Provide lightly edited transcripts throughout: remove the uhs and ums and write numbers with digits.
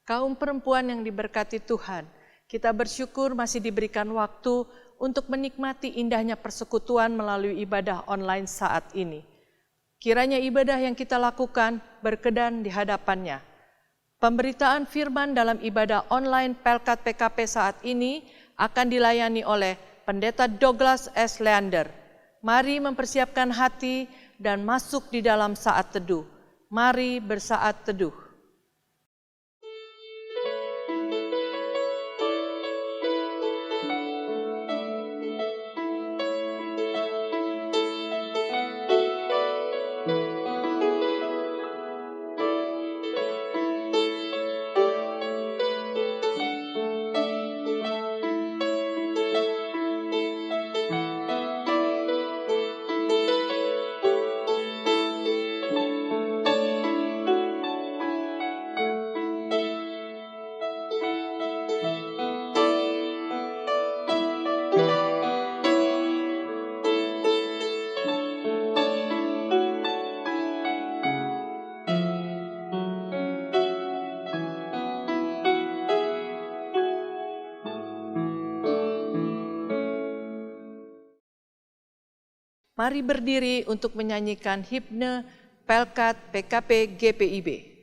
Kaum perempuan yang diberkati Tuhan, kita bersyukur masih diberikan waktu untuk menikmati indahnya persekutuan melalui ibadah online saat ini. Kiranya ibadah yang kita lakukan berkenan di hadapan-Nya. Pemberitaan firman dalam ibadah online Pelkat PKP saat ini akan dilayani oleh Pendeta Douglas S. Leander. Mari mempersiapkan hati dan masuk di dalam saat teduh. Mari bersaat teduh. Mari berdiri untuk menyanyikan himne Pelkat PKP GPIB.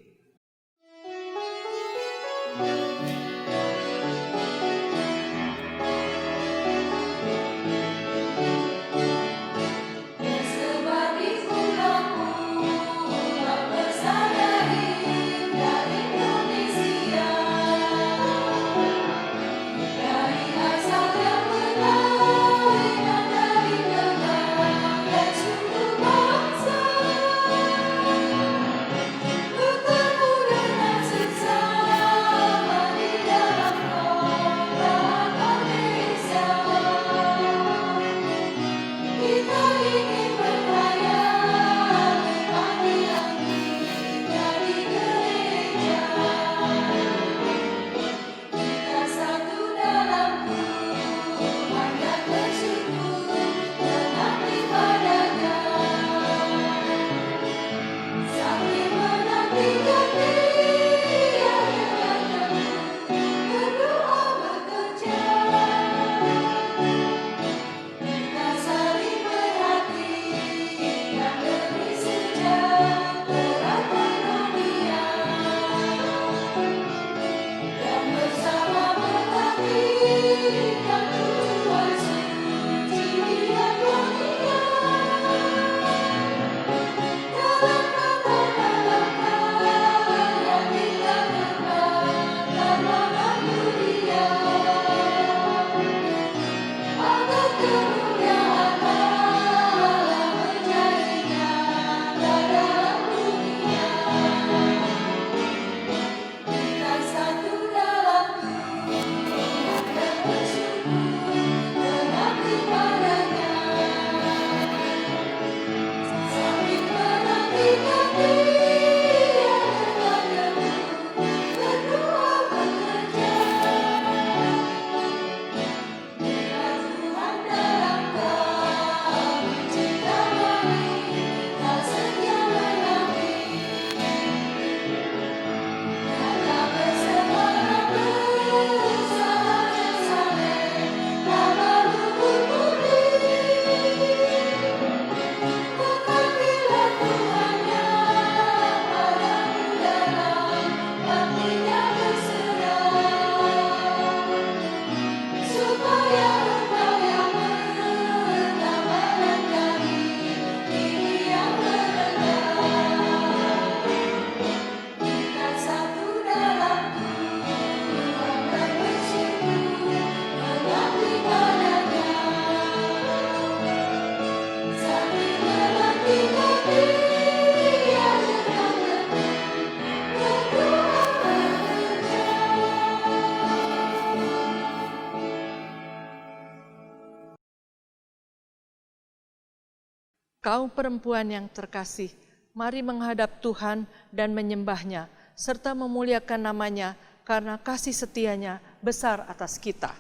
Kaum perempuan yang terkasih, mari menghadap Tuhan dan menyembah-Nya, serta memuliakan nama-Nya karena kasih setia-Nya besar atas kita.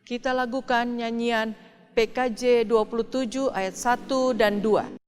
Kita lakukan nyanyian PKJ 27 ayat 1 dan 2.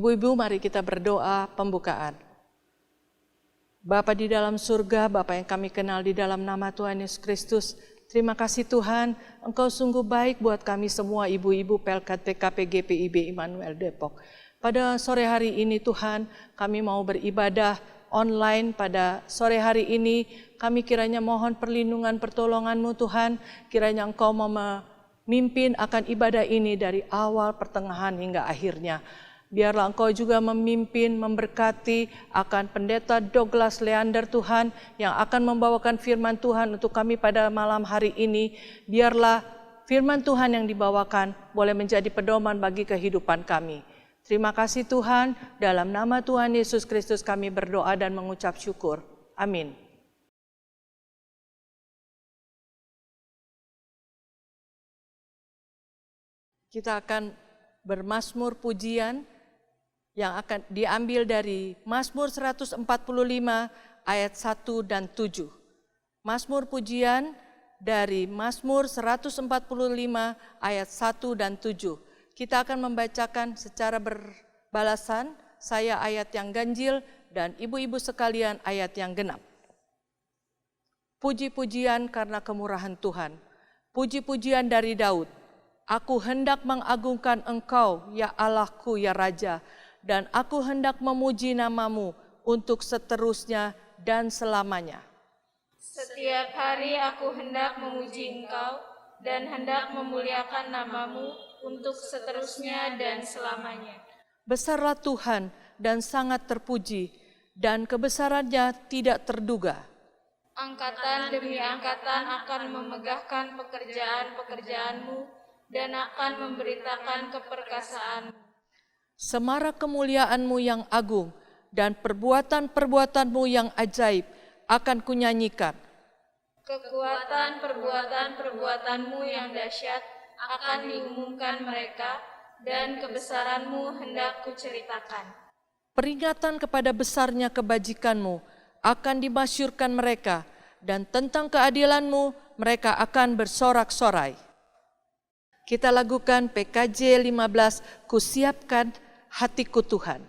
Ibu-ibu, mari kita berdoa pembukaan. Bapa di dalam surga, Bapa yang kami kenal di dalam nama Tuhan Yesus Kristus, terima kasih Tuhan, Engkau sungguh baik buat kami semua ibu-ibu Pelkat PKP GPIB Immanuel Depok. Pada sore hari ini Tuhan, kami mau beribadah online pada sore hari ini. Kami kiranya mohon perlindungan pertolongan-Mu Tuhan, kiranya Engkau mau memimpin akan ibadah ini dari awal, pertengahan hingga akhirnya. Biarlah Engkau juga memimpin, memberkati akan Pendeta Douglas Leander Tuhan yang akan membawakan firman Tuhan untuk kami pada malam hari ini. Biarlah firman Tuhan yang dibawakan boleh menjadi pedoman bagi kehidupan kami. Terima kasih Tuhan, dalam nama Tuhan Yesus Kristus kami berdoa dan mengucap syukur. Amin. Kita akan bermazmur pujian yang akan diambil dari Mazmur 145 ayat 1 dan 7. Mazmur pujian dari Mazmur 145 ayat 1 dan 7. Kita akan membacakan secara berbalasan, saya ayat yang ganjil dan ibu-ibu sekalian ayat yang genap. Puji-pujian karena kemurahan Tuhan. Puji-pujian dari Daud. Aku hendak mengagungkan Engkau, ya Allahku, ya Raja, dan aku hendak memuji nama-Mu untuk seterusnya dan selamanya. Setiap hari aku hendak memuji Engkau dan hendak memuliakan nama-Mu untuk seterusnya dan selamanya. Besarlah Tuhan dan sangat terpuji, dan kebesarannya tidak terduga. Angkatan demi angkatan akan memegahkan pekerjaan-pekerjaan-Mu dan akan memberitakan keperkasaan-Mu. Semarak kemuliaan-Mu yang agung dan perbuatan-perbuatan-Mu yang ajaib akan kunyanyikan. Kekuatan perbuatan-perbuatan-Mu yang dahsyat akan diumumkan mereka, dan kebesaran-Mu hendak kuceritakan. Peringatan kepada besarnya kebajikan-Mu akan dimasyurkan mereka, dan tentang keadilan-Mu mereka akan bersorak-sorai. Kita lakukan PKJ 15, Kusiapkan hatiku Tuhan.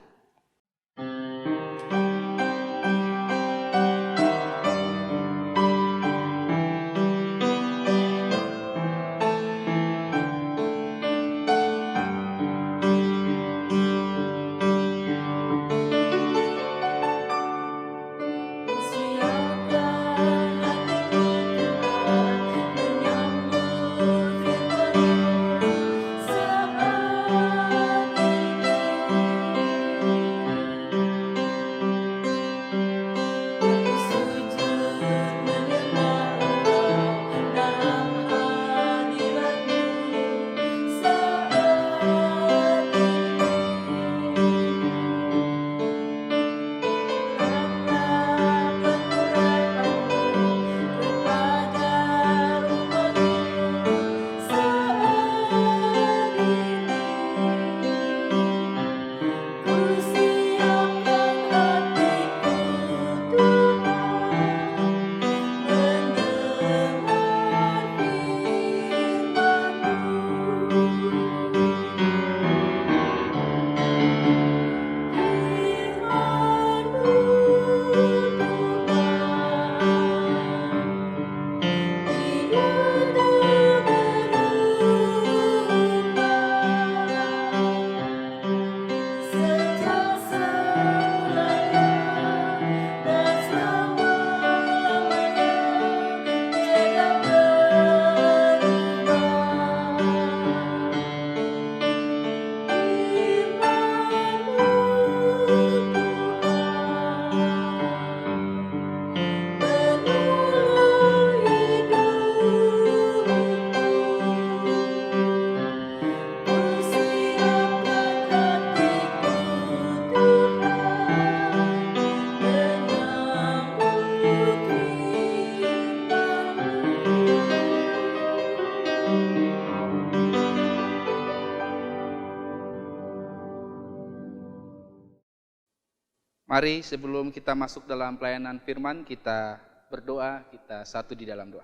Mari sebelum kita masuk dalam pelayanan firman, kita berdoa, kita satu di dalam doa.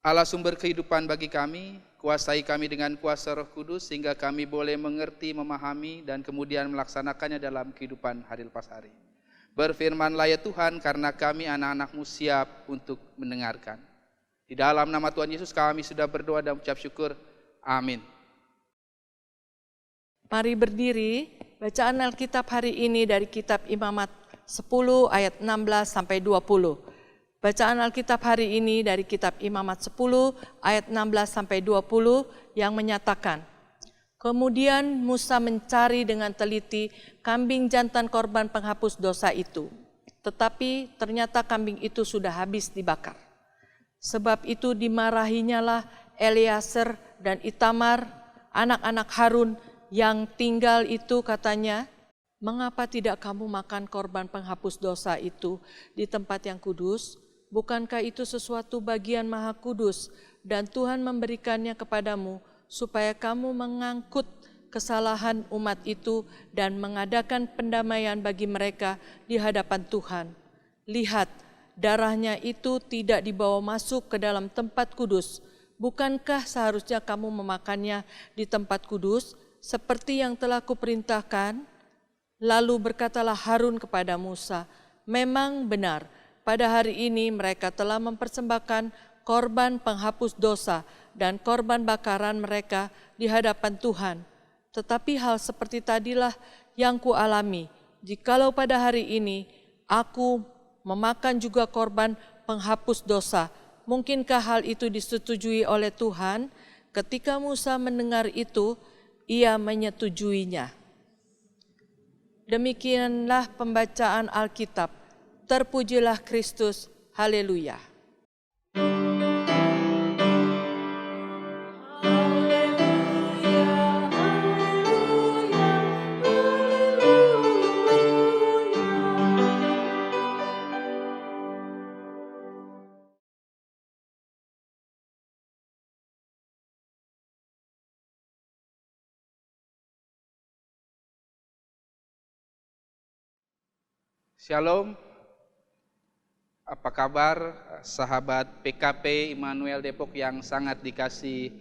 Allah sumber kehidupan bagi kami, kuasai kami dengan kuasa Roh Kudus sehingga kami boleh mengerti, memahami, dan kemudian melaksanakannya dalam kehidupan hari lepas hari. Berfirmanlah ya Tuhan, karena kami anak-anak-Mu siap untuk mendengarkan. Di dalam nama Tuhan Yesus kami sudah berdoa dan ucap syukur. Amin. Mari berdiri, bacaan Alkitab hari ini dari kitab Imamat 10 ayat 16 sampai 20. Bacaan Alkitab hari ini dari kitab Imamat 10 ayat 16 sampai 20 yang menyatakan, kemudian Musa mencari dengan teliti kambing jantan korban penghapus dosa itu, tetapi ternyata kambing itu sudah habis dibakar. Sebab itu dimarahinyalah Eleazar dan Itamar, anak-anak Harun yang tinggal itu, katanya, mengapa tidak kamu makan korban penghapus dosa itu di tempat yang kudus? Bukankah itu sesuatu bagian Maha Kudus dan Tuhan memberikannya kepadamu supaya kamu mengangkut kesalahan umat itu dan mengadakan pendamaian bagi mereka di hadapan Tuhan. Lihat, darahnya itu tidak dibawa masuk ke dalam tempat kudus. Bukankah seharusnya kamu memakannya di tempat kudus seperti yang telah kuperintahkan? Lalu berkatalah Harun kepada Musa, memang benar, pada hari ini mereka telah mempersembahkan korban penghapus dosa dan korban bakaran mereka di hadapan Tuhan. Tetapi hal seperti tadilah yang kualami, jikalau pada hari ini aku memakan juga korban penghapus dosa. Mungkinkah hal itu disetujui oleh Tuhan? Ketika Musa mendengar itu, ia menyetujuinya. Demikianlah pembacaan Alkitab. Terpujilah Kristus, haleluya. Shalom. Apa kabar sahabat PKP Immanuel Depok yang sangat dikasihi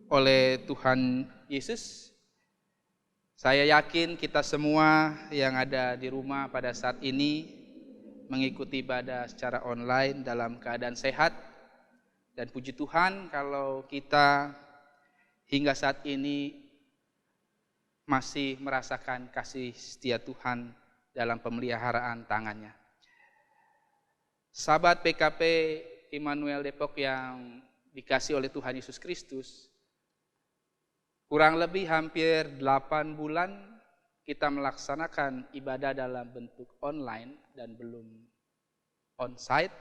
oleh Tuhan Yesus? Saya yakin kita semua yang ada di rumah pada saat ini mengikuti ibadah secara online dalam keadaan sehat. Dan puji Tuhan kalau kita hingga saat ini masih merasakan kasih setia Tuhan dalam pemeliharaan tangannya. Sahabat PKP Immanuel Depok yang dikasihi oleh Tuhan Yesus Kristus, kurang lebih hampir 8 bulan kita melaksanakan ibadah dalam bentuk online dan belum on-site.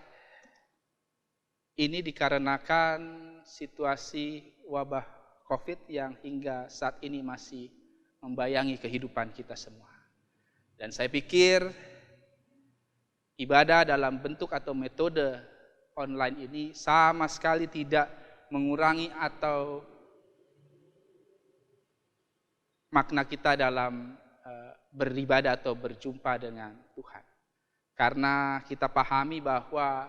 Ini dikarenakan situasi wabah COVID yang hingga saat ini masih membayangi kehidupan kita semua. Dan saya pikir ibadah dalam bentuk atau metode online ini sama sekali tidak mengurangi atau makna kita dalam beribadah atau berjumpa dengan Tuhan. Karena kita pahami bahwa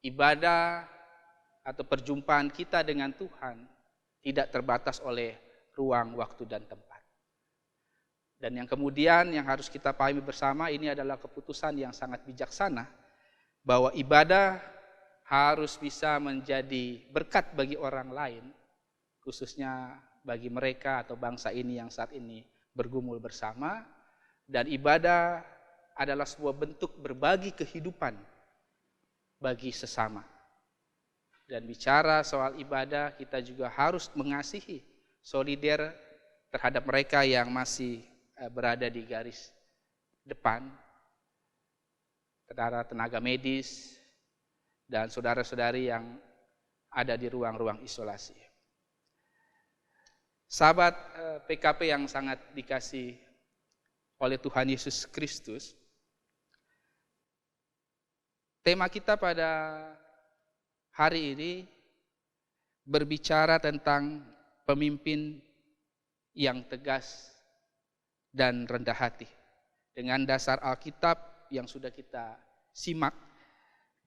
ibadah atau perjumpaan kita dengan Tuhan tidak terbatas oleh ruang, waktu, dan tempat. Dan yang kemudian yang harus kita pahami bersama ini adalah keputusan yang sangat bijaksana bahwa ibadah harus bisa menjadi berkat bagi orang lain, khususnya bagi mereka atau bangsa ini yang saat ini bergumul bersama. Dan ibadah adalah sebuah bentuk berbagi kehidupan bagi sesama. Dan bicara soal ibadah, kita juga harus mengasihi, solider terhadap mereka yang masih berada di garis depan, tenaga medis, dan saudara-saudari yang ada di ruang-ruang isolasi. Sahabat PKP yang sangat dikasihi oleh Tuhan Yesus Kristus, tema kita pada hari ini berbicara tentang pemimpin yang tegas dan rendah hati. Dengan dasar Alkitab yang sudah kita simak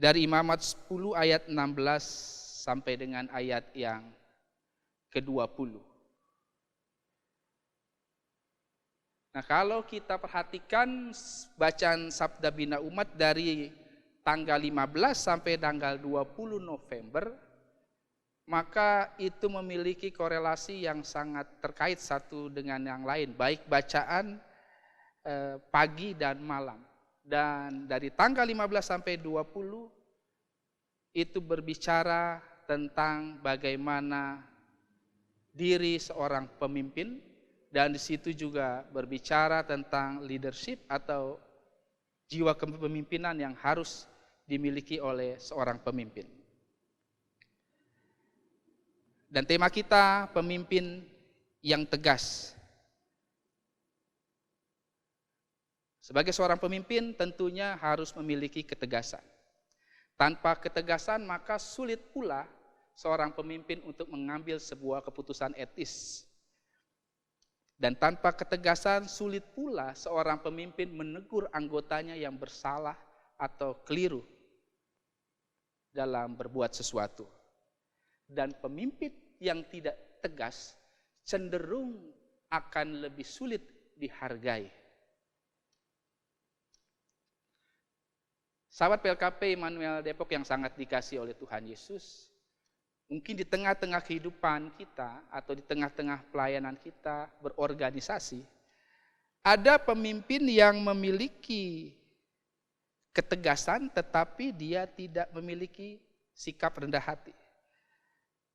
dari Imamat 10 ayat 16 sampai dengan ayat yang ke-20. Nah, kalau kita perhatikan bacaan Sabda Bina Umat dari tanggal 15 sampai tanggal 20 November, maka itu memiliki korelasi yang sangat terkait satu dengan yang lain, baik bacaan pagi dan malam. Dan dari tanggal 15 sampai 20 itu berbicara tentang bagaimana diri seorang pemimpin, dan di situ juga berbicara tentang leadership atau jiwa kepemimpinan yang harus dimiliki oleh seorang pemimpin. Dan tema kita pemimpin yang tegas. Sebagai seorang pemimpin tentunya harus memiliki ketegasan. Tanpa ketegasan maka sulit pula seorang pemimpin untuk mengambil sebuah keputusan etis. Dan tanpa ketegasan sulit pula seorang pemimpin menegur anggotanya yang bersalah atau keliru dalam berbuat sesuatu. Dan pemimpin yang tidak tegas cenderung akan lebih sulit dihargai. Sahabat PLKP Immanuel Depok yang sangat dikasihi oleh Tuhan Yesus, mungkin di tengah-tengah kehidupan kita atau di tengah-tengah pelayanan kita berorganisasi, ada pemimpin yang memiliki ketegasan tetapi dia tidak memiliki sikap rendah hati.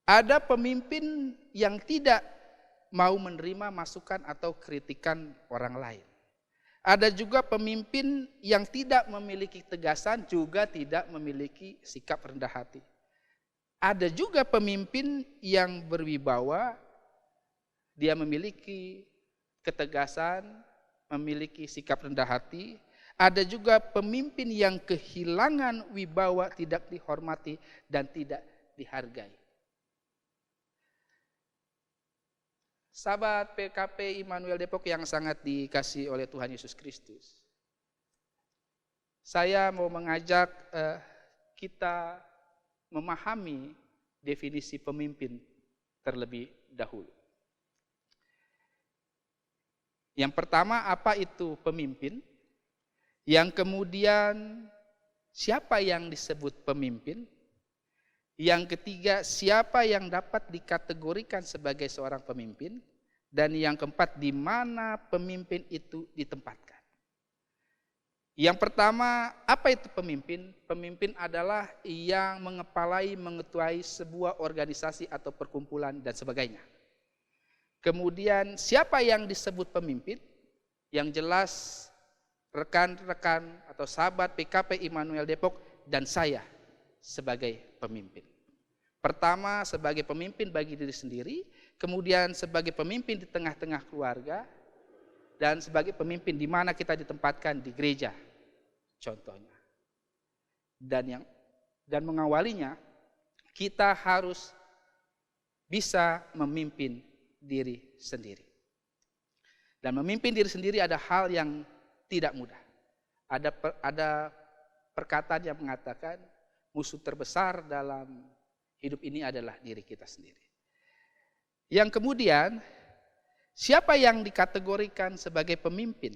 Ada pemimpin yang tidak mau menerima masukan atau kritikan orang lain. Ada juga pemimpin yang tidak memiliki ketegasan juga tidak memiliki sikap rendah hati. Ada juga pemimpin yang berwibawa, dia memiliki ketegasan, memiliki sikap rendah hati. Ada juga pemimpin yang kehilangan wibawa, tidak dihormati dan tidak dihargai. Sahabat PKP Immanuel Depok yang sangat dikasihi oleh Tuhan Yesus Kristus, saya mau mengajak kita memahami definisi pemimpin terlebih dahulu. Yang pertama, apa itu pemimpin? Yang kemudian, siapa yang disebut pemimpin? Yang ketiga, siapa yang dapat dikategorikan sebagai seorang pemimpin? Dan yang keempat, di mana pemimpin itu ditempatkan? Yang pertama, apa itu pemimpin? Pemimpin adalah yang mengepalai, mengetuai sebuah organisasi atau perkumpulan dan sebagainya. Kemudian, siapa yang disebut pemimpin? Yang jelas, rekan-rekan atau sahabat PKP Immanuel Depok dan saya sebagai pemimpin. Pertama, sebagai pemimpin bagi diri sendiri, kemudian sebagai pemimpin di tengah-tengah keluarga, dan sebagai pemimpin di mana kita ditempatkan di gereja, contohnya. Dan mengawalinya, kita harus bisa memimpin diri sendiri. Dan memimpin diri sendiri ada hal yang tidak mudah. Ada perkataan yang mengatakan musuh terbesar dalam hidup ini adalah diri kita sendiri. Yang kemudian, siapa yang dikategorikan sebagai pemimpin?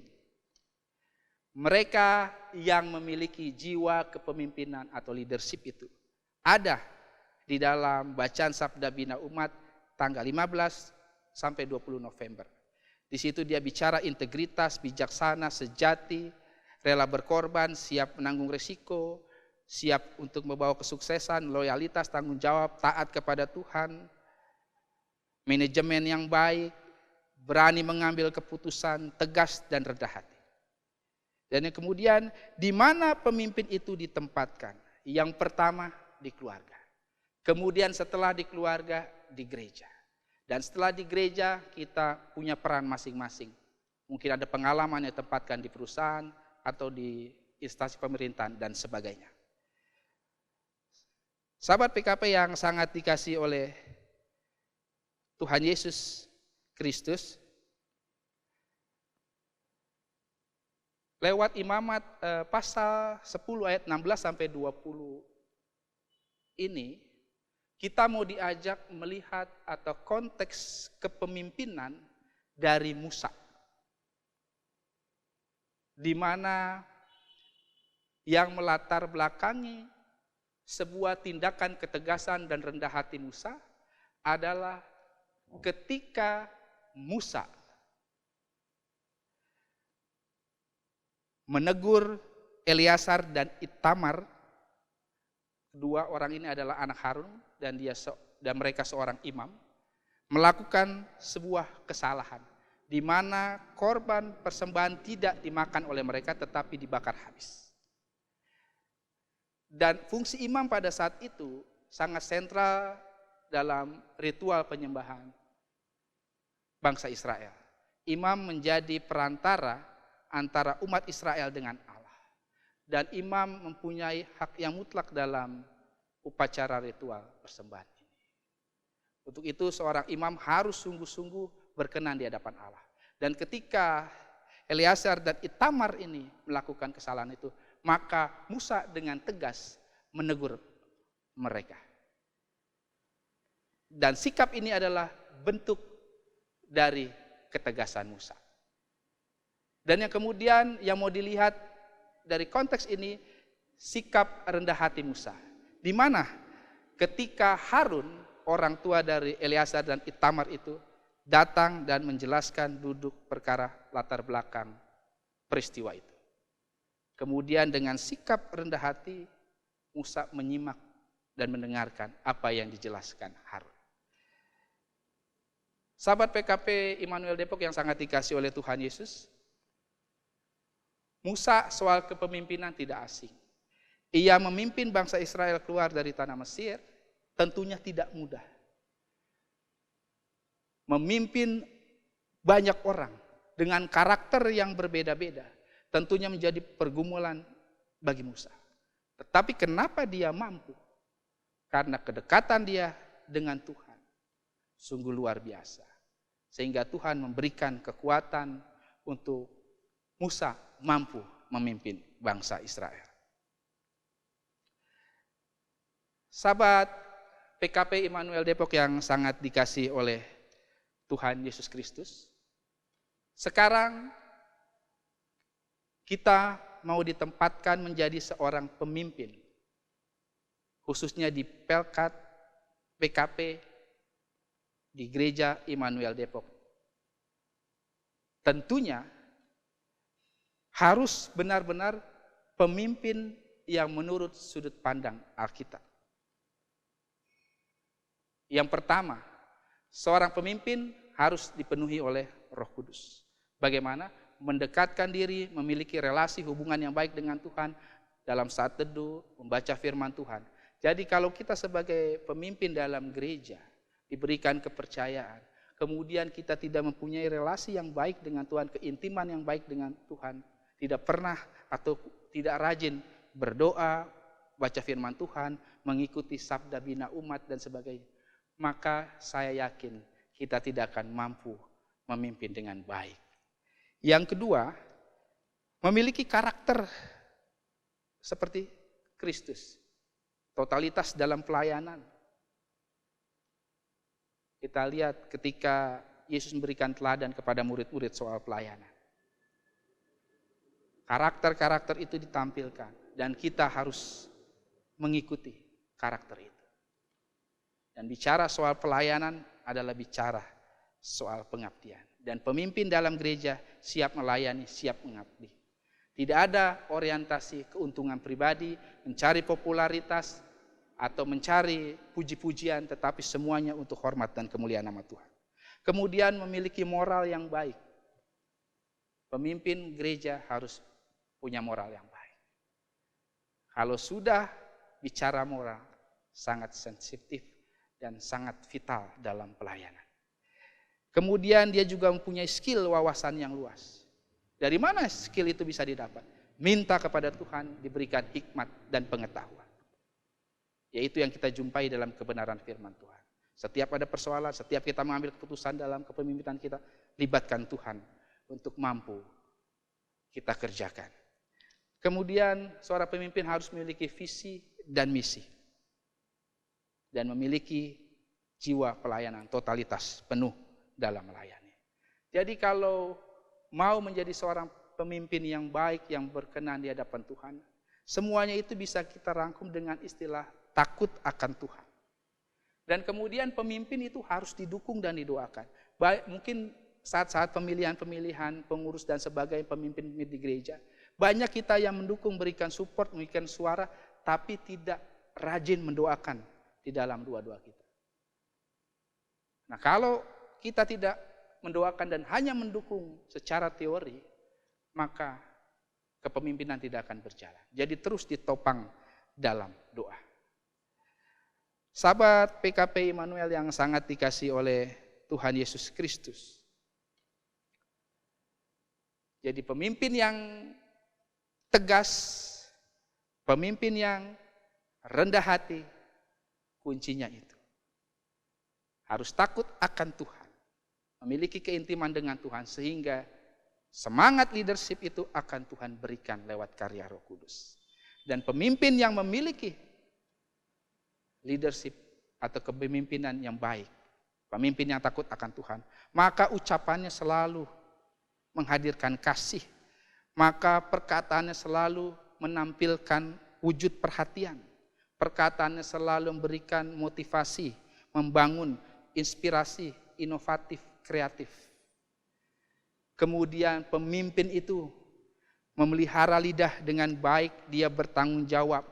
Mereka yang memiliki jiwa kepemimpinan atau leadership itu ada di dalam bacaan Sabda Bina Umat tanggal 15 sampai 20 November. Di situ dia bicara integritas, bijaksana, sejati, rela berkorban, siap menanggung resiko, siap untuk membawa kesuksesan, loyalitas, tanggung jawab, taat kepada Tuhan, manajemen yang baik, berani mengambil keputusan, tegas dan rendah hati. Dan yang kemudian, di mana pemimpin itu ditempatkan? Yang pertama, di keluarga. Kemudian setelah di keluarga, di gereja. Dan setelah di gereja, kita punya peran masing-masing. Mungkin ada pengalaman yang ditempatkan di perusahaan atau di instansi pemerintahan dan sebagainya. Sahabat PKP yang sangat dikasihi oleh Tuhan Yesus Kristus, lewat Imamat pasal 10 ayat 16 sampai 20 ini, kita mau diajak melihat atau konteks kepemimpinan dari Musa, di mana yang melatar belakangi sebuah tindakan ketegasan dan rendah hati Musa adalah ketika Musa menegur Eleazar dan Itamar. Kedua orang ini adalah anak Harun dan mereka seorang imam, melakukan sebuah kesalahan di mana korban persembahan tidak dimakan oleh mereka tetapi dibakar habis. Dan fungsi imam pada saat itu sangat sentral dalam ritual penyembahan bangsa Israel. Imam menjadi perantara antara umat Israel dengan Allah. Dan imam mempunyai hak yang mutlak dalam upacara ritual persembahan ini. Untuk itu seorang imam harus sungguh-sungguh berkenan di hadapan Allah. Dan ketika Eleazar dan Itamar ini melakukan kesalahan itu, maka Musa dengan tegas menegur mereka. Dan sikap ini adalah bentuk dari ketegasan Musa. Dan yang kemudian yang mau dilihat dari konteks ini, sikap rendah hati Musa. Di mana ketika Harun, orang tua dari Eleazar dan Itamar itu, datang dan menjelaskan duduk perkara latar belakang peristiwa itu. Kemudian dengan sikap rendah hati, Musa menyimak dan mendengarkan apa yang dijelaskan Harun. Sahabat PKP Immanuel Depok yang sangat dikasihi oleh Tuhan Yesus, Musa soal kepemimpinan tidak asing. Ia memimpin bangsa Israel keluar dari tanah Mesir, tentunya tidak mudah. Memimpin banyak orang dengan karakter yang berbeda-beda, tentunya menjadi pergumulan bagi Musa. Tetapi kenapa dia mampu? Karena kedekatan dia dengan Tuhan sungguh luar biasa. Sehingga Tuhan memberikan kekuatan untuk Musa mampu memimpin bangsa Israel. Sahabat PKP Immanuel Depok yang sangat dikasihi oleh Tuhan Yesus Kristus, sekarang kita mau ditempatkan menjadi seorang pemimpin, khususnya di Pelkat PKP di Gereja Immanuel Depok. Tentunya harus benar-benar pemimpin yang menurut sudut pandang Alkitab. Yang pertama, seorang pemimpin harus dipenuhi oleh Roh Kudus. Bagaimana? Mendekatkan diri, memiliki relasi hubungan yang baik dengan Tuhan dalam saat teduh, membaca firman Tuhan. Jadi kalau kita sebagai pemimpin dalam gereja diberikan kepercayaan, kemudian kita tidak mempunyai relasi yang baik dengan Tuhan, keintiman yang baik dengan Tuhan, tidak pernah atau tidak rajin berdoa, baca firman Tuhan, mengikuti sabda bina umat dan sebagainya, maka saya yakin kita tidak akan mampu memimpin dengan baik. Yang kedua, memiliki karakter seperti Kristus. Totalitas dalam pelayanan. Kita lihat ketika Yesus memberikan teladan kepada murid-murid soal pelayanan. Karakter-karakter itu ditampilkan dan kita harus mengikuti karakter itu. Dan bicara soal pelayanan adalah bicara soal pengabdian. Dan pemimpin dalam gereja siap melayani, siap mengabdi. Tidak ada orientasi keuntungan pribadi, mencari popularitas, atau mencari puji-pujian, tetapi semuanya untuk hormat dan kemuliaan nama Tuhan. Kemudian memiliki moral yang baik. Pemimpin gereja harus punya moral yang baik. Kalau sudah bicara moral, sangat sensitif dan sangat vital dalam pelayanan. Kemudian dia juga mempunyai skill wawasan yang luas. Dari mana skill itu bisa didapat? Minta kepada Tuhan diberikan hikmat dan pengetahuan. Yaitu yang kita jumpai dalam kebenaran firman Tuhan. Setiap ada persoalan, setiap kita mengambil keputusan dalam kepemimpinan kita, libatkan Tuhan untuk mampu kita kerjakan. Kemudian seorang pemimpin harus memiliki visi dan misi. dan memiliki jiwa pelayanan totalitas penuh dalam melayani. Jadi kalau mau menjadi seorang pemimpin yang baik, yang berkenan di hadapan Tuhan, semuanya itu bisa kita rangkum dengan istilah takut akan Tuhan. Dan kemudian pemimpin itu harus didukung dan didoakan. Baik, mungkin saat-saat pemilihan pengurus dan sebagai pemimpin di gereja, banyak kita yang mendukung, berikan support, memberikan suara, tapi tidak rajin mendoakan di dalam doa-doa kita. Nah, kalau kita tidak mendoakan dan hanya mendukung secara teori, maka kepemimpinan tidak akan berjalan. Jadi terus ditopang dalam doa. Sahabat PKP Immanuel yang sangat dikasihi oleh Tuhan Yesus Kristus. Jadi pemimpin yang tegas, pemimpin yang rendah hati, kuncinya itu. Harus takut akan Tuhan, memiliki keintiman dengan Tuhan, sehingga semangat leadership itu akan Tuhan berikan lewat karya Roh Kudus. Dan pemimpin yang memiliki leadership atau kepemimpinan yang baik, pemimpin yang takut akan Tuhan, maka ucapannya selalu menghadirkan kasih, maka perkataannya selalu menampilkan wujud perhatian, perkataannya selalu memberikan motivasi, membangun inspirasi, inovatif, kreatif. Kemudian pemimpin itu memelihara lidah dengan baik, dia bertanggung jawab,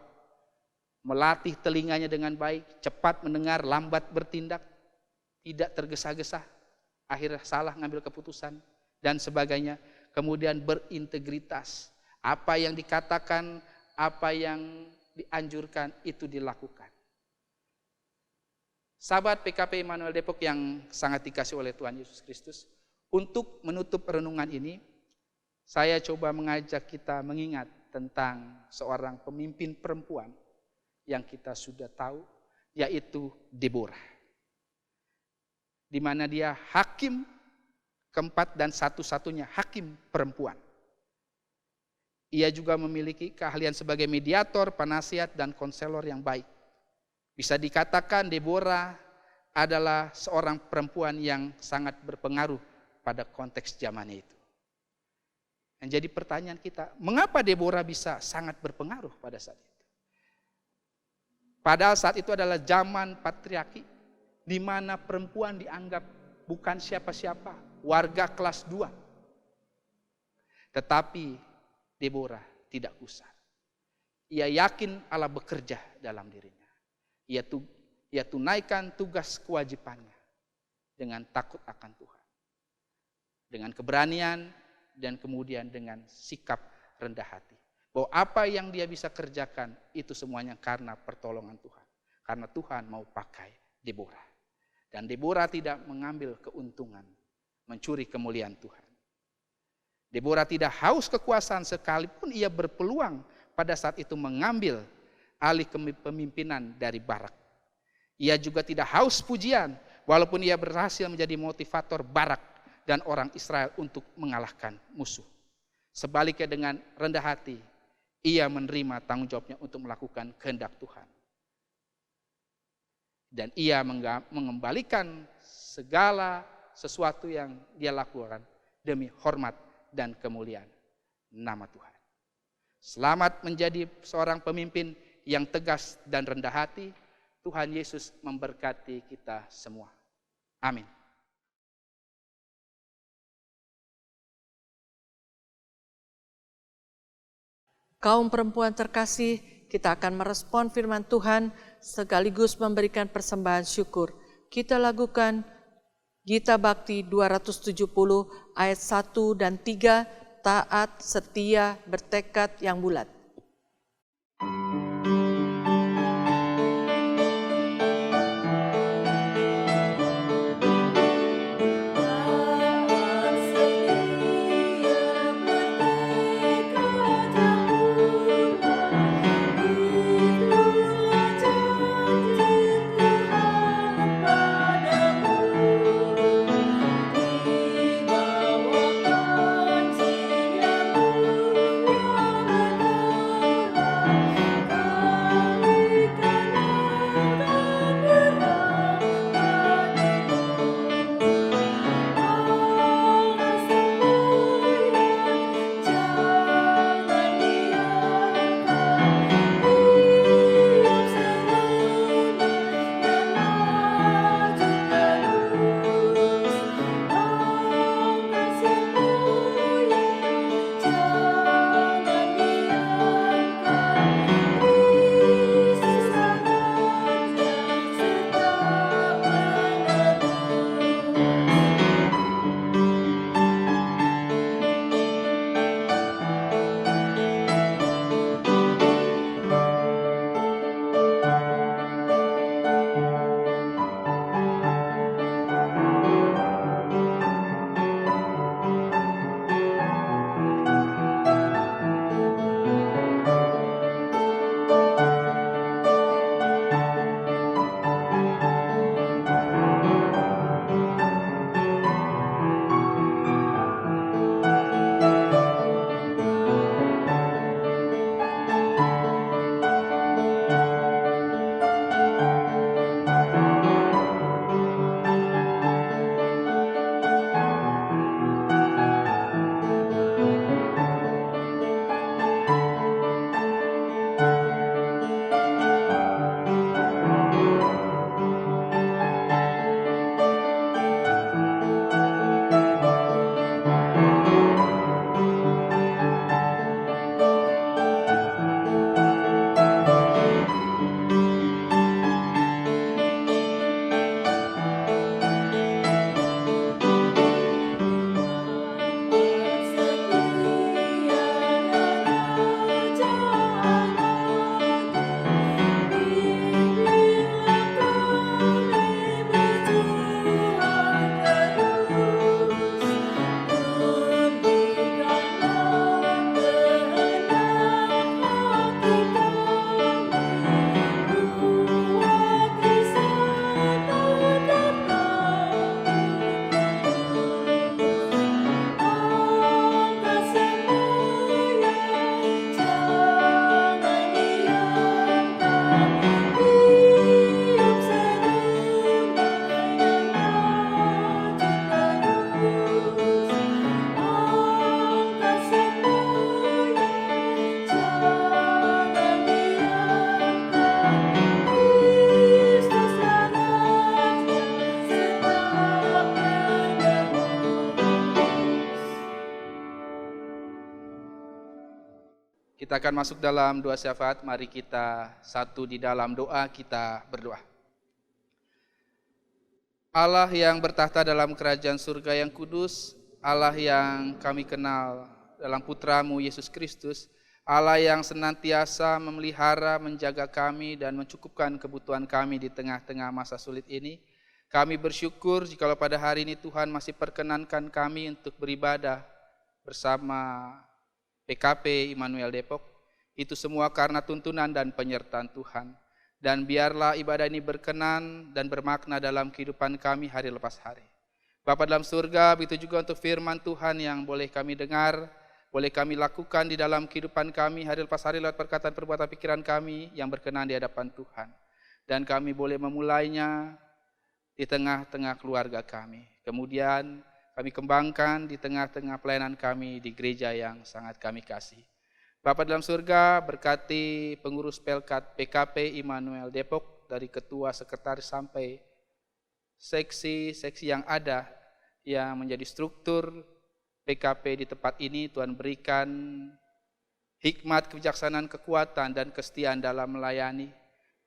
melatih telinganya dengan baik, cepat mendengar, lambat bertindak, tidak tergesa-gesa, akhirnya salah ngambil keputusan, dan sebagainya. Kemudian berintegritas, apa yang dikatakan, apa yang dianjurkan itu dilakukan. Sahabat PKP Immanuel Depok yang sangat dikasihi oleh Tuhan Yesus Kristus, untuk menutup renungan ini, saya coba mengajak kita mengingat tentang seorang pemimpin perempuan yang kita sudah tahu, yaitu Deborah. Di mana dia hakim keempat dan satu-satunya hakim perempuan. Ia juga memiliki keahlian sebagai mediator, penasihat, dan konselor yang baik. Bisa dikatakan Deborah adalah seorang perempuan yang sangat berpengaruh pada konteks zaman itu. Dan jadi pertanyaan kita, mengapa Deborah bisa sangat berpengaruh pada saat itu? Padahal saat itu adalah zaman patriarki, di mana perempuan dianggap bukan siapa-siapa, warga kelas 2. Tetapi Deborah tidak gusar. Ia yakin Allah bekerja dalam dirinya. Ia tunaikan tugas kewajibannya dengan takut akan Tuhan, dengan keberanian, dan kemudian dengan sikap rendah hati. Bahwa apa yang dia bisa kerjakan itu semuanya karena pertolongan Tuhan. Karena Tuhan mau pakai Deborah. Dan Deborah tidak mengambil keuntungan, mencuri kemuliaan Tuhan. Deborah tidak haus kekuasaan sekalipun ia berpeluang pada saat itu mengambil alih kepemimpinan dari Barak. Ia juga tidak haus pujian, walaupun ia berhasil menjadi motivator Barak dan orang Israel untuk mengalahkan musuh. Sebaliknya dengan rendah hati, ia menerima tanggung jawabnya untuk melakukan kehendak Tuhan. Dan ia mengembalikan segala sesuatu yang dia lakukan demi hormat dan kemuliaan nama Tuhan. Selamat menjadi seorang pemimpin yang tegas dan rendah hati. Tuhan Yesus memberkati kita semua. Amin. Kaum perempuan terkasih, kita akan merespon firman Tuhan sekaligus memberikan persembahan syukur. Kita lakukan Gita Bakti 270 ayat 1 dan 3, taat, setia, bertekad yang bulat. Kita akan masuk dalam doa syafaat. Mari kita satu di dalam doa, kita berdoa. Allah yang bertahta dalam kerajaan surga yang kudus, Allah yang kami kenal dalam Putra-Mu Yesus Kristus, Allah yang senantiasa memelihara, menjaga kami dan mencukupkan kebutuhan kami di tengah-tengah masa sulit ini. Kami bersyukur jikalau pada hari ini Tuhan masih perkenankan kami untuk beribadah bersama PKP Immanuel Depok. Itu semua karena tuntunan dan penyertaan Tuhan. Dan biarlah ibadah ini berkenan dan bermakna dalam kehidupan kami hari lepas hari. Bapa dalam surga, begitu juga untuk firman Tuhan yang boleh kami dengar, boleh kami lakukan di dalam kehidupan kami hari lepas hari lewat perkataan perbuatan pikiran kami yang berkenan di hadapan Tuhan. Dan kami boleh memulainya di tengah-tengah keluarga kami. Kemudian kami kembangkan di tengah-tengah pelayanan kami di gereja yang sangat kami kasih. Bapa dalam surga, berkati pengurus Pelkat PKP Immanuel Depok dari ketua, sekretaris sampai seksi-seksi yang ada yang menjadi struktur PKP di tempat ini. Tuhan berikan hikmat, kebijaksanaan, kekuatan dan kesetiaan dalam melayani,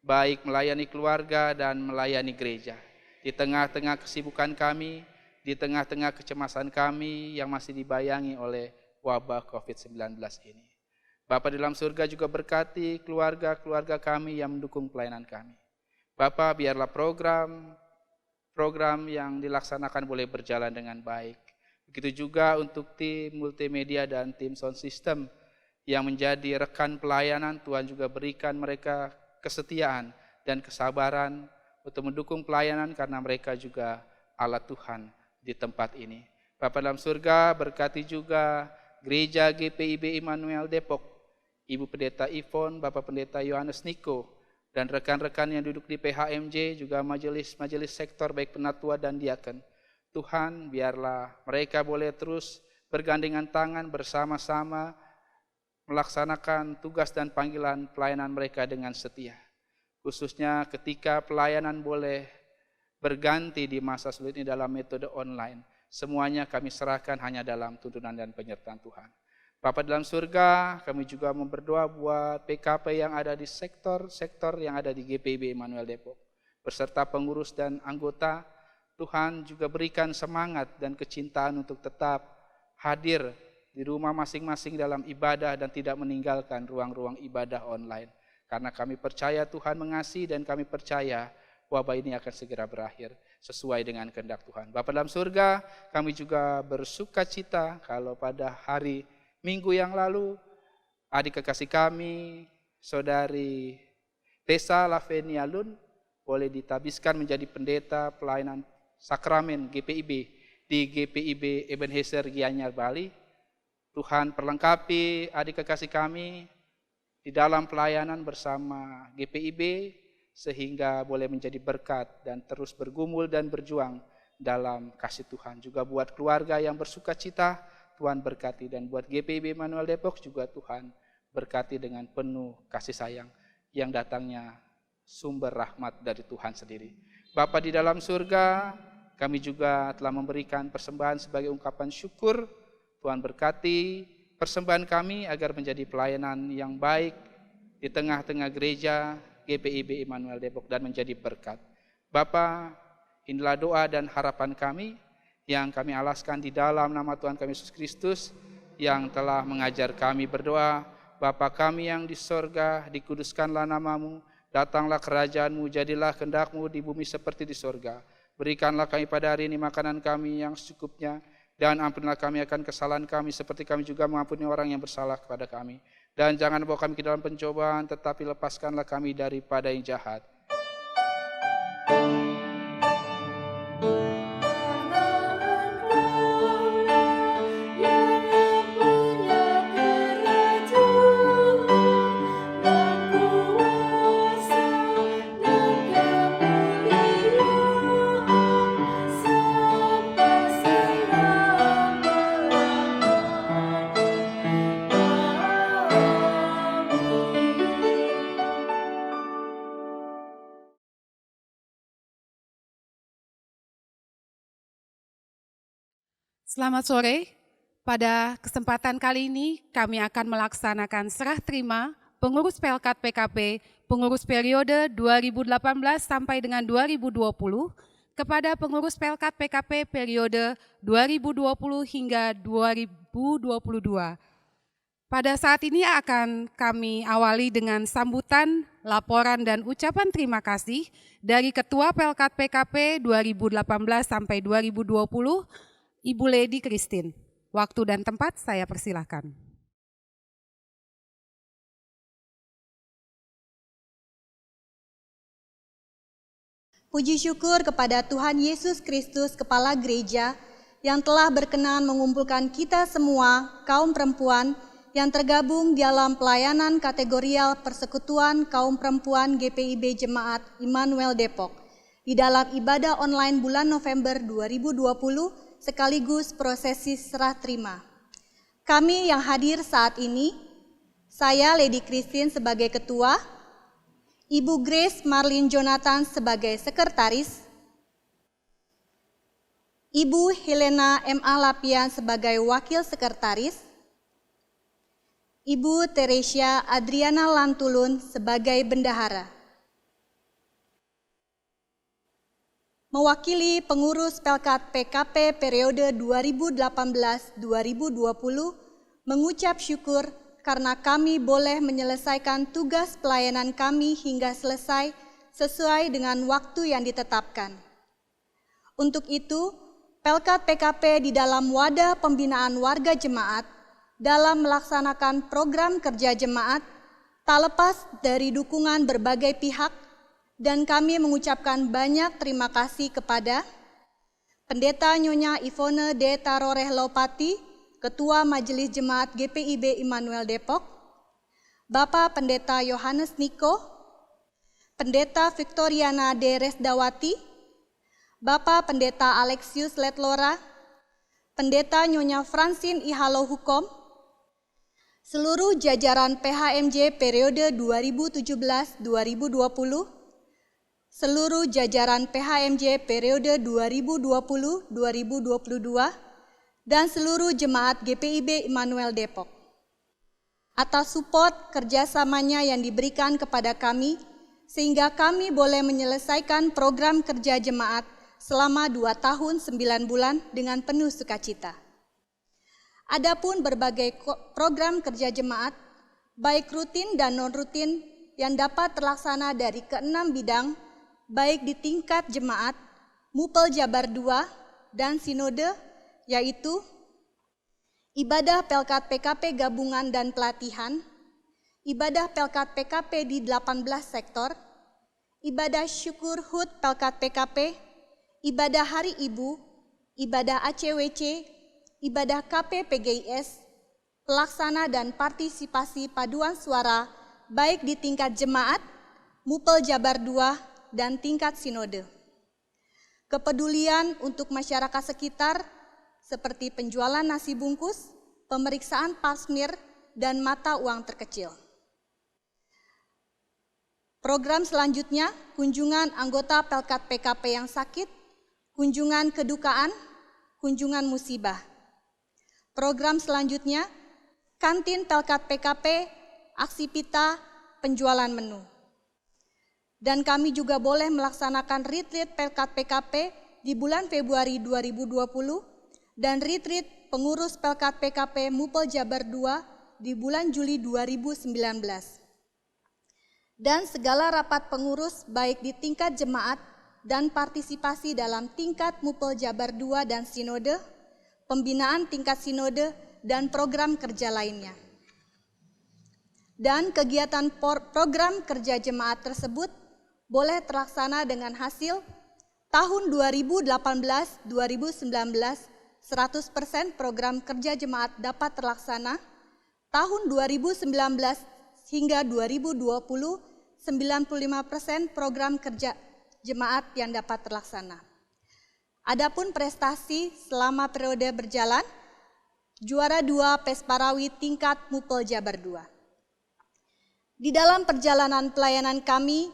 baik melayani keluarga dan melayani gereja. Di tengah-tengah kesibukan kami, di tengah-tengah kecemasan kami yang masih dibayangi oleh wabah COVID-19 ini. Bapa di dalam surga juga berkati keluarga-keluarga kami yang mendukung pelayanan kami. Bapa, biarlah program yang dilaksanakan boleh berjalan dengan baik. Begitu juga untuk tim multimedia dan tim sound system yang menjadi rekan pelayanan. Tuhan juga berikan mereka kesetiaan dan kesabaran untuk mendukung pelayanan karena mereka juga alat Tuhan di tempat ini. Bapa dalam surga, berkati juga Gereja GPIB Immanuel Depok, Ibu Pendeta Ivon, Bapak Pendeta Yohanes Niko, dan rekan-rekan yang duduk di PHMJ, juga majelis sektor baik penatua dan diaken. Tuhan, biarlah mereka boleh terus bergandengan tangan bersama-sama melaksanakan tugas dan panggilan pelayanan mereka dengan setia. Khususnya ketika pelayanan boleh berganti di masa sulit ini dalam metode online. Semuanya kami serahkan hanya dalam tuntunan dan penyertaan Tuhan. Bapa dalam surga, kami juga berdoa buat PKP yang ada di sektor-sektor yang ada di GPIB Immanuel Depok. Beserta pengurus dan anggota, Tuhan juga berikan semangat dan kecintaan untuk tetap hadir di rumah masing-masing dalam ibadah dan tidak meninggalkan ruang-ruang ibadah online. Karena kami percaya Tuhan mengasihi dan kami percaya wabah ini akan segera berakhir sesuai dengan kehendak Tuhan. Bapa dalam surga, kami juga bersuka cita kalau pada hari Minggu yang lalu, adik kekasih kami, Saudari Tessa Lavenia Lun, boleh ditabiskan menjadi pendeta pelayanan sakramen GPIB di GPIB Ebenezer Gianyar, Bali. Tuhan perlengkapi adik kekasih kami di dalam pelayanan bersama GPIB, sehingga boleh menjadi berkat dan terus bergumul dan berjuang dalam kasih Tuhan. Juga buat keluarga yang bersuka cita, Tuhan berkati, dan buat GPIB Immanuel Depok juga Tuhan berkati dengan penuh kasih sayang yang datangnya sumber rahmat dari Tuhan sendiri. Bapa di dalam surga, kami juga telah memberikan persembahan sebagai ungkapan syukur. Tuhan berkati persembahan kami agar menjadi pelayanan yang baik di tengah-tengah gereja GPIB Immanuel Depok dan menjadi berkat. Bapa, inilah doa dan harapan kami yang kami alaskan di dalam nama Tuhan kami Yesus Kristus yang telah mengajar kami berdoa. Bapa kami yang di sorga, dikuduskanlah namamu, datanglah kerajaanmu, jadilah kehendak-mu di bumi seperti di sorga. Berikanlah kami pada hari ini makanan kami yang secukupnya, dan ampunilah kami akan kesalahan kami seperti kami juga mengampuni orang yang bersalah kepada kami. Dan jangan bawa kami ke dalam pencobaan, tetapi lepaskanlah kami daripada yang jahat. Selamat sore, Pada kesempatan kali ini kami akan melaksanakan serah terima pengurus Pelkat PKP pengurus periode 2018 sampai dengan 2020 kepada pengurus Pelkat PKP periode 2020 hingga 2022. Pada saat ini akan kami awali dengan sambutan, laporan dan ucapan terima kasih dari Ketua Pelkat PKP 2018 sampai 2020, Ibu Lady Christine. Waktu dan tempat saya persilahkan. Puji syukur kepada Tuhan Yesus Kristus, Kepala Gereja, yang telah berkenan mengumpulkan kita semua, kaum perempuan, yang tergabung dalam pelayanan kategorial Persekutuan Kaum Perempuan GPIB Jemaat Immanuel Depok, di dalam ibadah online bulan November 2020, sekaligus prosesi serah terima. Kami yang hadir saat ini, saya Lady Christine sebagai Ketua, Ibu Grace Marlin Jonathan sebagai Sekretaris, Ibu Helena M.A. Lapian sebagai Wakil Sekretaris, Ibu Teresia Adriana Lantulun sebagai Bendahara. Mewakili pengurus Pelkat PKP periode 2018-2020, mengucap syukur karena kami boleh menyelesaikan tugas pelayanan kami hingga selesai sesuai dengan waktu yang ditetapkan. Untuk itu, Pelkat PKP di dalam wadah pembinaan warga jemaat dalam melaksanakan program kerja jemaat tak lepas dari dukungan berbagai pihak, dan kami mengucapkan banyak terima kasih kepada Pendeta Nyonya Ivone D. Taroreh Lopati, Ketua Majelis Jemaat GPIB Immanuel Depok, Bapak Pendeta Yohanes Niko, Pendeta Victoriana D. Resdawati, Bapak Pendeta Alexius Letlora, Pendeta Nyonya Francine Ihalo Hukom, seluruh jajaran PHMJ periode 2017-2020, seluruh jajaran PHMJ periode 2020-2022, dan seluruh jemaat GPIB Immanuel Depok. Atas support kerjasamanya yang diberikan kepada kami, sehingga kami boleh menyelesaikan program kerja jemaat selama 2 tahun 9 bulan dengan penuh sukacita. Adapun berbagai program kerja jemaat, baik rutin dan non-rutin yang dapat terlaksana dari ke-6 bidang, baik di tingkat jemaat, Mupel Jabar II, dan Sinode, yaitu ibadah Pelkat PKP gabungan dan pelatihan, ibadah Pelkat PKP di 18 sektor, ibadah syukur HUT Pelkat PKP, ibadah Hari Ibu, ibadah ACWC, ibadah KPPGIS, pelaksana dan partisipasi paduan suara, baik di tingkat jemaat, Mupel Jabar II, dan tingkat sinode. Kepedulian untuk masyarakat sekitar seperti penjualan nasi bungkus, pemeriksaan pasmir, dan mata uang terkecil. Program selanjutnya, kunjungan anggota Pelkat PKP yang sakit, kunjungan kedukaan, kunjungan musibah. Program selanjutnya, kantin Pelkat PKP, aksi pita, penjualan menu. Dan kami juga boleh melaksanakan retreat Pelkat PKP di bulan Februari 2020 dan retreat pengurus Pelkat PKP Mupel Jabar II di bulan Juli 2019. Dan segala rapat pengurus baik di tingkat jemaat dan partisipasi dalam tingkat Mupel Jabar II dan Sinode, pembinaan tingkat Sinode, dan program kerja lainnya. Dan kegiatan program kerja jemaat tersebut boleh terlaksana dengan hasil tahun 2018-2019 100% program kerja jemaat dapat terlaksana, tahun 2019 hingga 2020 95% program kerja jemaat yang dapat terlaksana. Adapun prestasi selama periode berjalan, juara 2 Pesparawi tingkat Mupel Jabar II. Di dalam perjalanan pelayanan kami,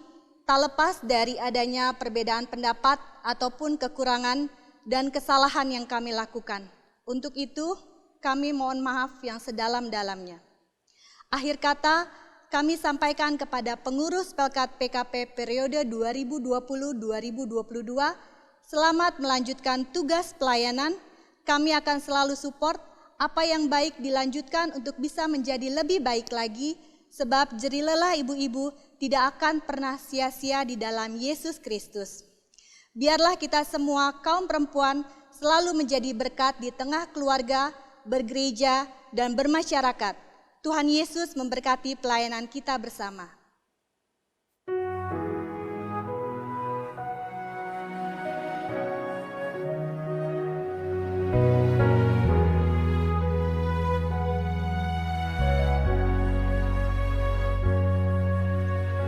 tak lepas dari adanya perbedaan pendapat ataupun kekurangan dan kesalahan yang kami lakukan. Untuk itu, kami mohon maaf yang sedalam-dalamnya. Akhir kata, kami sampaikan kepada pengurus Pelkat PKP periode 2020-2022, selamat melanjutkan tugas pelayanan. Kami akan selalu support apa yang baik dilanjutkan untuk bisa menjadi lebih baik lagi, sebab jerilelah ibu-ibu tidak akan pernah sia-sia di dalam Yesus Kristus. Biarlah kita semua kaum perempuan selalu menjadi berkat di tengah keluarga, bergereja, dan bermasyarakat. Tuhan Yesus memberkati pelayanan kita bersama.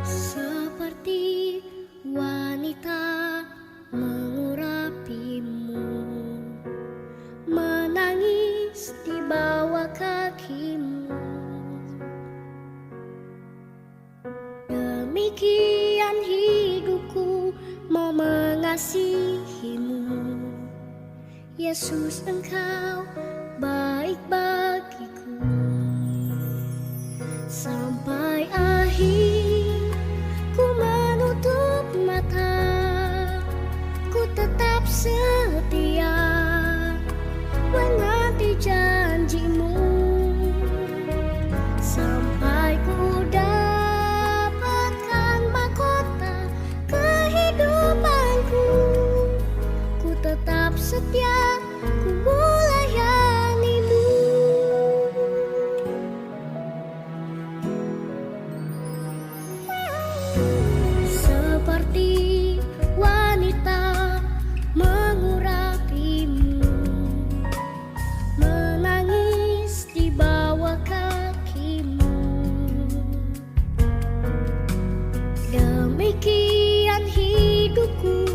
Seperti wanita mengurapimu, menangis di bawah kakimu. Demikian hidupku mau mengasihimu. Yesus, Engkau baik bagiku. Sampai akhir ku menutup mata, ku tetap setia menanti janjimu. Sampai ku dapatkan mahkota kehidupanku, ku tetap setia, ku melayanimu. Seperti wanita mengurapimu, menangis di bawah kakimu. Demikian hidupku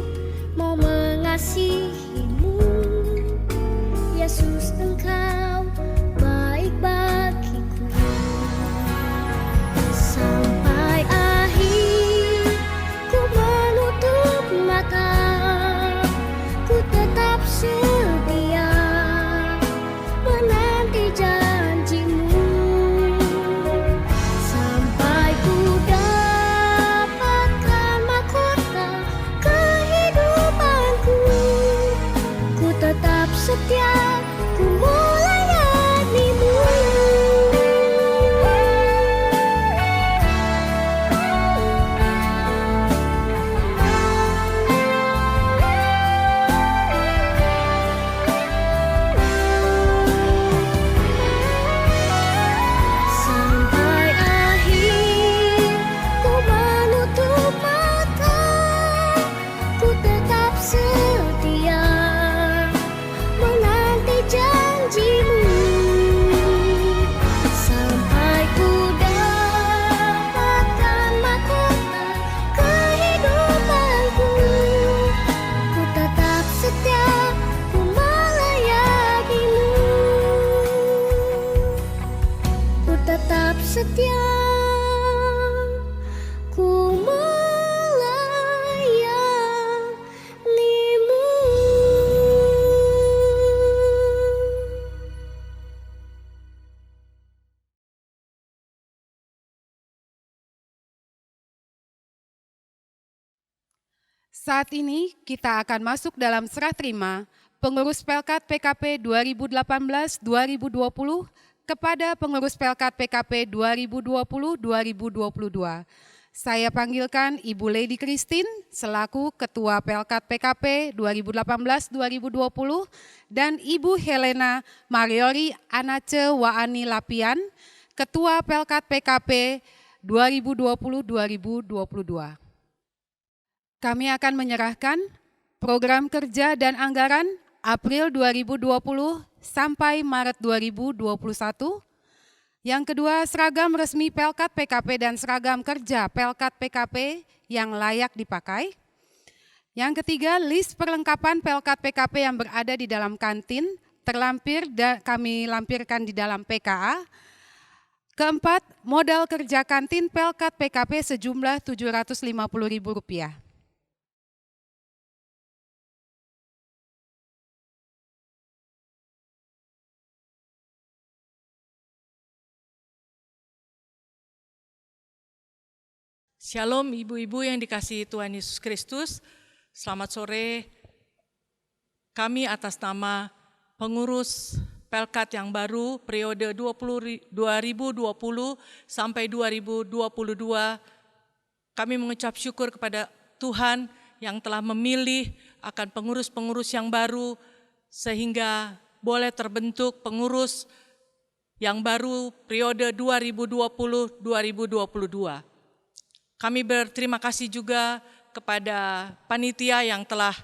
mau mengasihimu. Yesus, Engkau baik bagiku. Sampai akhir ku menutup mata, ku tetap setia menanti janjimu. Sampai ku dapatkan mahkota kehidupanku, ku tetap setia, ku melayanimu. Sampai akhir ku menutup mata, ku tetap setia menanti janjimu. Sampai ku dapatkan mahkota kehidupanku, ku tetap setia, ku melayanimu. Ku tetap setia, ku melayanimu. Saat ini kita akan masuk dalam serah terima pengurus Pelkat PKP 2018-2020 kepada pengurus Pelkat PKP 2020-2022. Saya panggilkan Ibu Lady Christine selaku Ketua Pelkat PKP 2018-2020 dan Ibu Helena Mariori Anace Waani Lapian, Ketua Pelkat PKP 2020-2022. Kami akan menyerahkan program kerja dan anggaran April 2020 sampai Maret 2021. Yang kedua, seragam resmi Pelkat PKP dan seragam kerja Pelkat PKP yang layak dipakai. Yang ketiga, list perlengkapan Pelkat PKP yang berada di dalam kantin terlampir dan kami lampirkan di dalam PKA. Keempat, modal kerja kantin Pelkat PKP sejumlah Rp750.000. Shalom ibu-ibu yang dikasihi Tuhan Yesus Kristus. Selamat sore. Kami atas nama pengurus Pelkat yang baru periode 2020 sampai 2022, kami mengucap syukur kepada Tuhan yang telah memilih akan pengurus-pengurus yang baru sehingga boleh terbentuk pengurus yang baru periode 2020-2022. Kami berterima kasih juga kepada panitia yang telah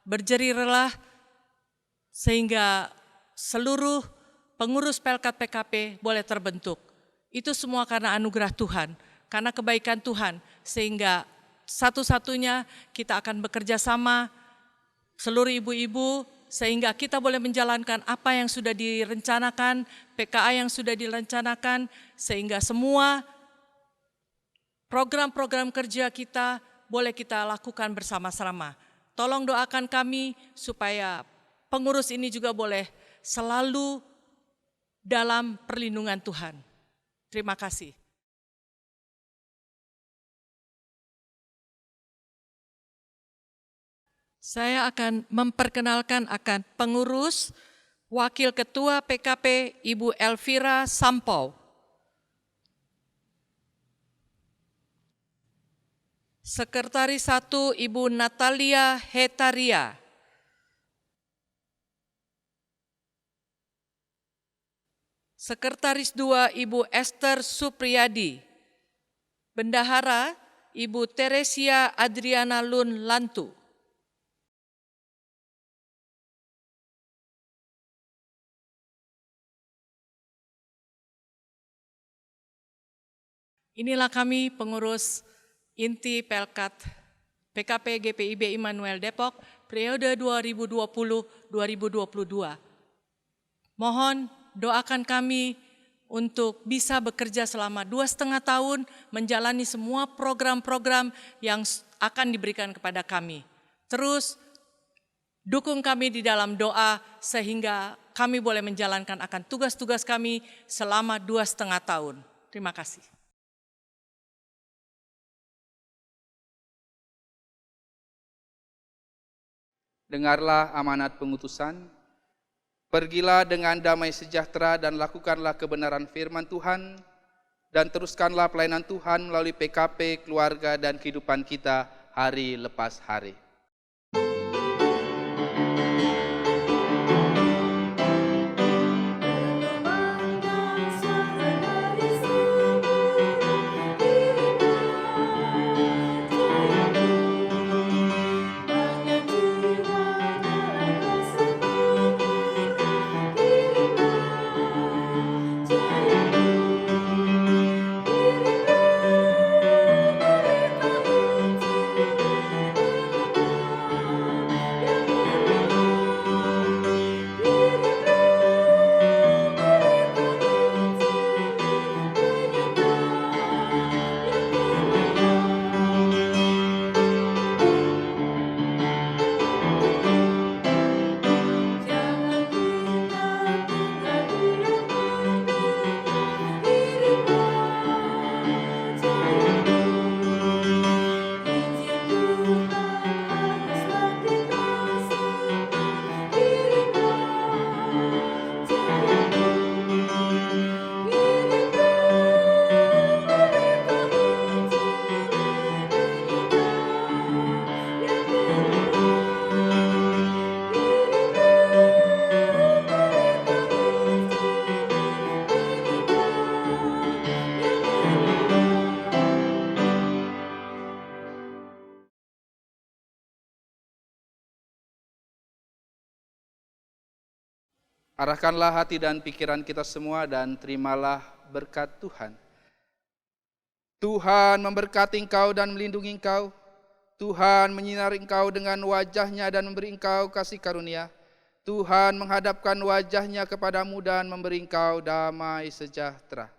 berjerih lelah sehingga seluruh pengurus Pelkat PKP boleh terbentuk. Itu semua karena anugerah Tuhan, karena kebaikan Tuhan, sehingga satu-satunya kita akan bekerja sama seluruh ibu-ibu sehingga kita boleh menjalankan apa yang sudah direncanakan, PKA yang sudah direncanakan, sehingga semua program-program kerja kita boleh kita lakukan bersama-sama. Tolong doakan kami supaya pengurus ini juga boleh selalu dalam perlindungan Tuhan. Terima kasih. Saya akan memperkenalkan akan pengurus Wakil Ketua PKP Ibu Elvira Sampau. Sekretaris 1 Ibu Natalia Hetaria. Sekretaris 2 Ibu Esther Supriyadi. Bendahara Ibu Teresia Adriana Lun Lantu. Inilah kami pengurus inti Pelkat PKP GPIB Immanuel Depok periode 2020-2022. Mohon doakan kami untuk bisa bekerja selama 2,5 tahun menjalani semua program-program yang akan diberikan kepada kami. Terus dukung kami di dalam doa sehingga kami boleh menjalankan akan tugas-tugas kami selama 2,5 tahun. Terima kasih. Dengarlah amanat pengutusan, pergilah dengan damai sejahtera dan lakukanlah kebenaran firman Tuhan, dan teruskanlah pelayanan Tuhan melalui PKP, keluarga, dan kehidupan kita hari lepas hari. Arahkanlah hati dan pikiran kita semua dan terimalah berkat Tuhan. Tuhan memberkati engkau dan melindungi engkau. Tuhan menyinari engkau dengan wajah-Nya dan memberi engkau kasih karunia. Tuhan menghadapkan wajah-Nya kepadamu dan memberi engkau damai sejahtera.